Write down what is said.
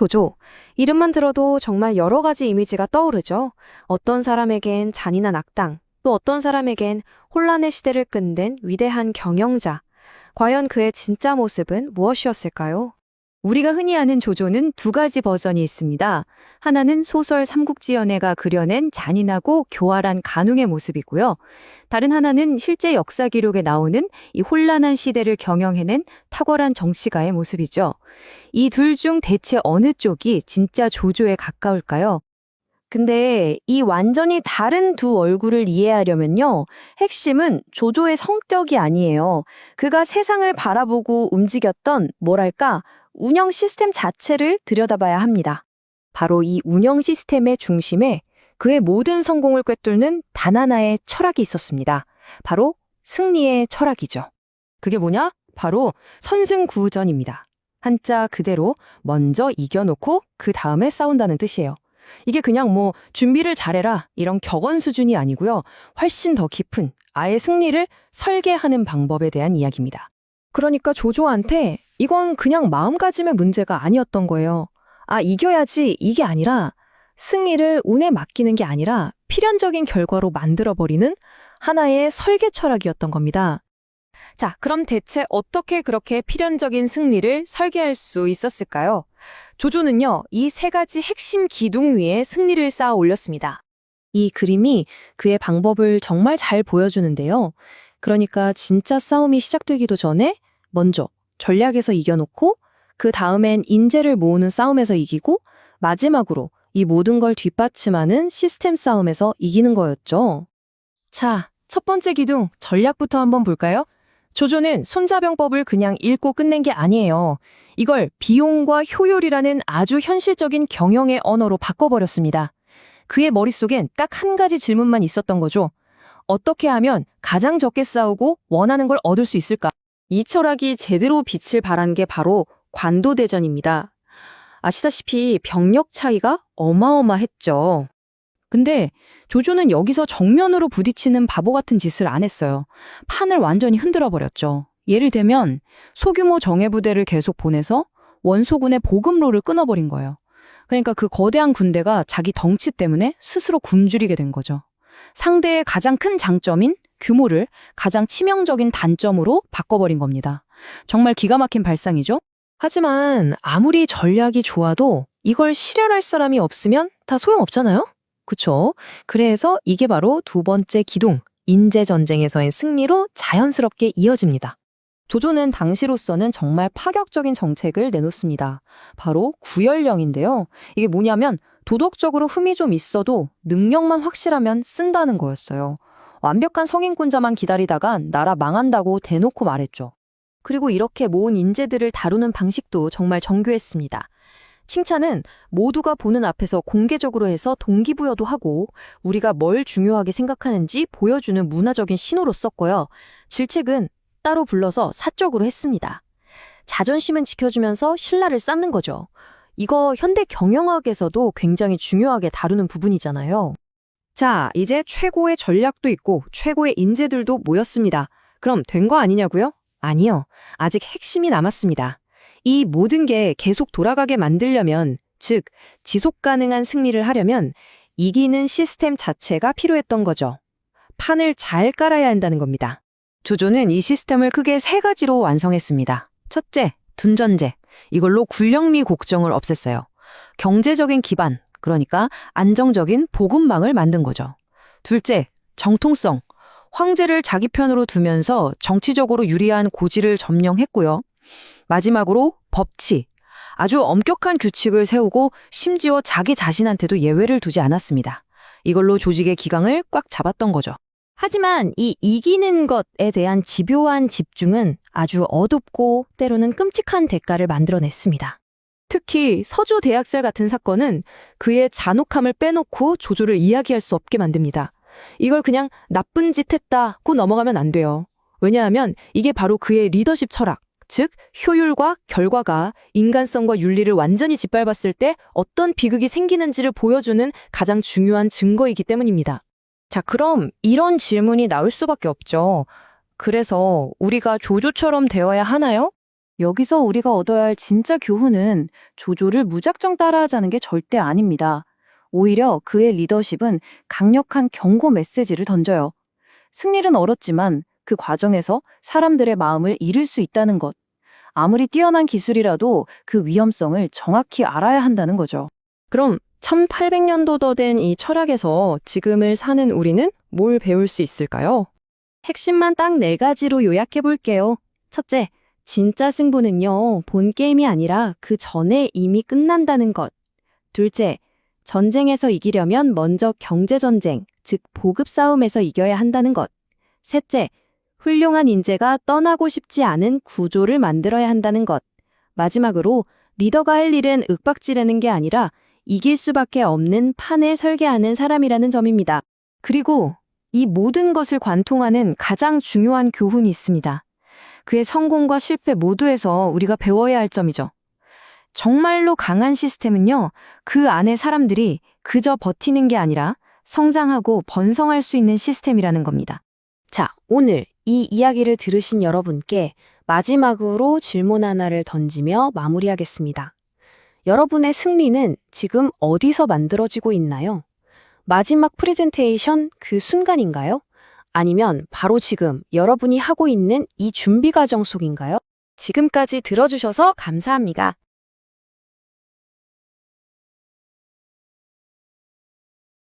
조조. 이름만 들어도 정말 여러 가지 이미지가 떠오르죠. 어떤 사람에겐 잔인한 악당, 또 어떤 사람에겐 혼란의 시대를 끝낸 위대한 경영자. 과연 그의 진짜 모습은 무엇이었을까요? 우리가 흔히 아는 조조는 두 가지 버전이 있습니다. 하나는 소설 삼국지 연애가 그려낸 잔인하고 교활한 간웅의 모습이고요. 다른 하나는 실제 역사 기록에 나오는 이 혼란한 시대를 경영해낸 탁월한 정치가의 모습이죠. 이 둘 중 대체 어느 쪽이 진짜 조조에 가까울까요? 근데 이 완전히 다른 두 얼굴을 이해하려면요. 핵심은 조조의 성격이 아니에요. 그가 세상을 바라보고 움직였던 뭐랄까 운영 시스템 자체를 들여다봐야 합니다. 바로 이 운영 시스템의 중심에 그의 모든 성공을 꿰뚫는 단 하나의 철학이 있었습니다. 바로 승리의 철학이죠. 그게 뭐냐? 바로 선승구전입니다. 한자 그대로 먼저 이겨놓고 그 다음에 싸운다는 뜻이에요. 이게 그냥 뭐 준비를 잘해라 이런 격언 수준이 아니고요. 훨씬 더 깊은 아예 승리를 설계하는 방법에 대한 이야기입니다. 그러니까 조조한테 이건 그냥 마음가짐의 문제가 아니었던 거예요. 아, 이겨야지 이게 아니라 승리를 운에 맡기는 게 아니라 필연적인 결과로 만들어버리는 하나의 설계 철학이었던 겁니다. 자, 그럼 대체 어떻게 그렇게 필연적인 승리를 설계할 수 있었을까요? 조조는요, 이 세 가지 핵심 기둥 위에 승리를 쌓아 올렸습니다. 이 그림이 그의 방법을 정말 잘 보여주는데요. 그러니까 진짜 싸움이 시작되기도 전에 먼저 전략에서 이겨놓고 그 다음엔 인재를 모으는 싸움에서 이기고 마지막으로 이 모든 걸 뒷받침하는 시스템 싸움에서 이기는 거였죠. 자, 첫 번째 기둥 전략부터 한번 볼까요? 조조는 손자병법을 그냥 읽고 끝낸 게 아니에요. 이걸 비용과 효율이라는 아주 현실적인 경영의 언어로 바꿔버렸습니다. 그의 머릿속엔 딱 한 가지 질문만 있었던 거죠. 어떻게 하면 가장 적게 싸우고 원하는 걸 얻을 수 있을까? 이 철학이 제대로 빛을 발한 게 바로 관도대전입니다. 아시다시피 병력 차이가 어마어마했죠. 근데 조조는 여기서 정면으로 부딪히는 바보 같은 짓을 안 했어요. 판을 완전히 흔들어 버렸죠. 예를 들면 소규모 정예부대를 계속 보내서 원소군의 보급로를 끊어버린 거예요. 그러니까 그 거대한 군대가 자기 덩치 때문에 스스로 굶주리게 된 거죠. 상대의 가장 큰 장점인 규모를 가장 치명적인 단점으로 바꿔버린 겁니다. 정말 기가 막힌 발상이죠? 하지만 아무리 전략이 좋아도 이걸 실현할 사람이 없으면 다 소용없잖아요? 그쵸? 그래서 이게 바로 두 번째 기둥, 인재전쟁에서의 승리로 자연스럽게 이어집니다. 조조는 당시로서는 정말 파격적인 정책을 내놓습니다. 바로 구연령인데요. 이게 뭐냐면 도덕적으로 흠이 좀 있어도 능력만 확실하면 쓴다는 거였어요. 완벽한 성인군자만 기다리다간 나라 망한다고 대놓고 말했죠. 그리고 이렇게 모은 인재들을 다루는 방식도 정말 정교했습니다. 칭찬은 모두가 보는 앞에서 공개적으로 해서 동기부여도 하고 우리가 뭘 중요하게 생각하는지 보여주는 문화적인 신호로 썼고요. 질책은 따로 불러서 사적으로 했습니다. 자존심은 지켜주면서 신라를 쌓는 거죠. 이거 현대 경영학에서도 굉장히 중요하게 다루는 부분이잖아요. 자, 이제 최고의 전략도 있고 최고의 인재들도 모였습니다. 그럼 된 거 아니냐고요? 아니요. 아직 핵심이 남았습니다. 이 모든 게 계속 돌아가게 만들려면, 즉 지속 가능한 승리를 하려면 이기는 시스템 자체가 필요했던 거죠. 판을 잘 깔아야 한다는 겁니다. 조조는 이 시스템을 크게 세 가지로 완성했습니다. 첫째, 둔전제. 이걸로 군령미 곡정을 없앴어요. 경제적인 기반, 그러니까 안정적인 보급망을 만든 거죠. 둘째, 정통성. 황제를 자기 편으로 두면서 정치적으로 유리한 고지를 점령했고요. 마지막으로 법치. 아주 엄격한 규칙을 세우고 심지어 자기 자신한테도 예외를 두지 않았습니다. 이걸로 조직의 기강을 꽉 잡았던 거죠. 하지만 이 이기는 것에 대한 집요한 집중은 아주 어둡고 때로는 끔찍한 대가를 만들어냈습니다. 특히 서주 대학살 같은 사건은 그의 잔혹함을 빼놓고 조조를 이야기할 수 없게 만듭니다. 이걸 그냥 나쁜 짓 했다고 넘어가면 안 돼요. 왜냐하면 이게 바로 그의 리더십 철학, 즉 효율과 결과가 인간성과 윤리를 완전히 짓밟았을 때 어떤 비극이 생기는지를 보여주는 가장 중요한 증거이기 때문입니다. 자, 그럼 이런 질문이 나올 수밖에 없죠. 그래서 우리가 조조처럼 되어야 하나요? 여기서 우리가 얻어야 할 진짜 교훈은 조조를 무작정 따라하자는 게 절대 아닙니다. 오히려 그의 리더십은 강력한 경고 메시지를 던져요. 승리는 얻었지만 그 과정에서 사람들의 마음을 잃을 수 있다는 것. 아무리 뛰어난 기술이라도 그 위험성을 정확히 알아야 한다는 거죠. 그럼 1800년도 더 된 이 철학에서 지금을 사는 우리는 뭘 배울 수 있을까요? 핵심만 딱 4가지로 요약해 볼게요. 첫째, 진짜 승부는요, 본 게임이 아니라 그 전에 이미 끝난다는 것. 둘째, 전쟁에서 이기려면 먼저 경제전쟁, 즉 보급 싸움에서 이겨야 한다는 것. 셋째, 훌륭한 인재가 떠나고 싶지 않은 구조를 만들어야 한다는 것. 마지막으로 리더가 할 일은 윽박지르는 게 아니라 이길 수밖에 없는 판을 설계하는 사람이라는 점입니다. 그리고 이 모든 것을 관통하는 가장 중요한 교훈이 있습니다. 그의 성공과 실패 모두에서 우리가 배워야 할 점이죠. 정말로 강한 시스템은요, 그 안에 사람들이 그저 버티는 게 아니라 성장하고 번성할 수 있는 시스템이라는 겁니다. 자, 오늘 이 이야기를 들으신 여러분께 마지막으로 질문 하나를 던지며 마무리하겠습니다. 여러분의 승리는 지금 어디서 만들어지고 있나요? 마지막 프레젠테이션 그 순간인가요? 아니면 바로 지금 여러분이 하고 있는 이 준비 과정 속인가요? 지금까지 들어주셔서 감사합니다.